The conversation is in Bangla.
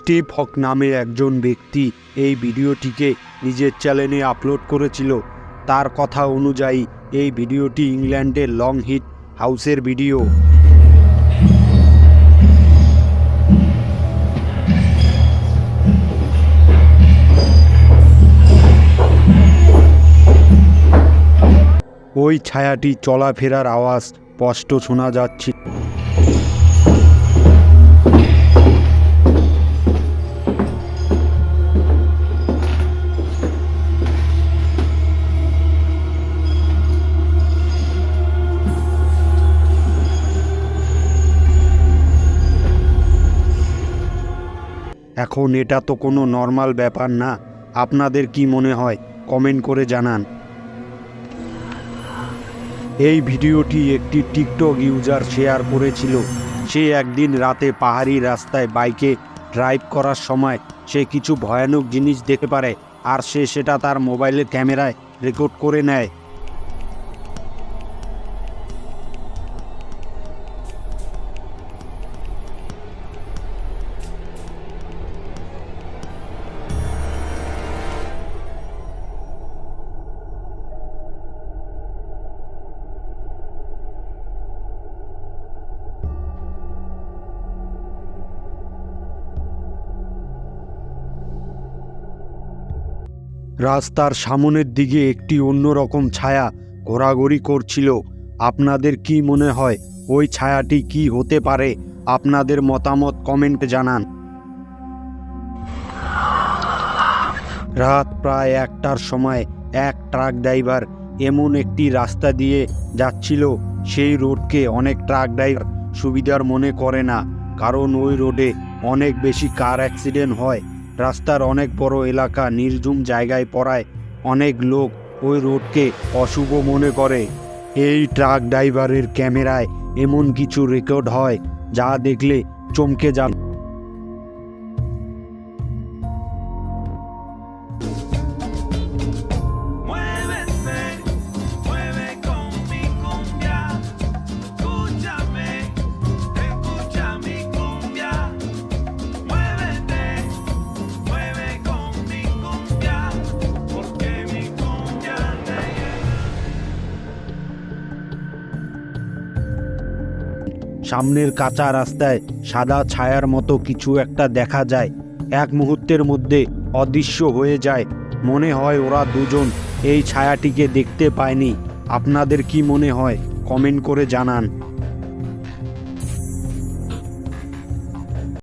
স্টিভ হক নামে একজন ব্যক্তি এই ভিডিওটিকে নিজের চ্যানেলে আপলোড করেছিল। তার কথা অনুযায়ী এই ভিডিওটি ইংল্যান্ডের লং হিট হাউসের ভিডিও। ওই ছায়াটি চলাফেরার আওয়াজ স্পষ্ট শোনা যাচ্ছে। এখন এটা তো কোনো নর্মাল ব্যাপার না। আপনাদের কি মনে হয় কমেন্ট করে জানান। এই ভিডিওটি একটি টিকটক ইউজার শেয়ার করেছিল। সে একদিন রাতে পাহাড়ি রাস্তায় বাইকে ড্রাইভ করার সময় সে কিছু ভয়ানক জিনিস দেখতে পারে, আর সে সেটা তার মোবাইলের ক্যামেরায় রেকর্ড করে নেয়। রাস্তার সামনের দিকে একটি অন্যরকম ছায়া ঘোরাঘুরি করছিল। আপনাদের কি মনে হয় ওই ছায়াটি কি হতে পারে? আপনাদের মতামত কমেন্টে জানান। রাত প্রায় 1টার সময় এক ট্রাক ড্রাইভার এমন একটি রাস্তা দিয়ে যাচ্ছিল, সেই রোডকে অনেক ট্রাক ড্রাইভার সুবিধার মনে করে না, কারণ ওই রোডে অনেক বেশি কার অ্যাক্সিডেন্ট হয়। রাস্তার অনেক বড় এলাকা নির্জুম জায়গায় পড়ায় অনেক লোক ওই রোডকে অশুভ মনে করে। এই ট্রাক ড্রাইভারের ক্যামেরায় এমন কিছু রেকর্ড হয় যা দেখলে চমকে যান। সামনের কাঁচা রাস্তায় সাদা ছায়ার মতো কিছু একটা দেখা যায়, এক মুহূর্তের মধ্যে অদৃশ্য হয়ে যায়। মনে হয় ওরা দুজন এই ছায়াটিকে দেখতে পায়নি। আপনাদের কি মনে হয় কমেন্ট করে জানান।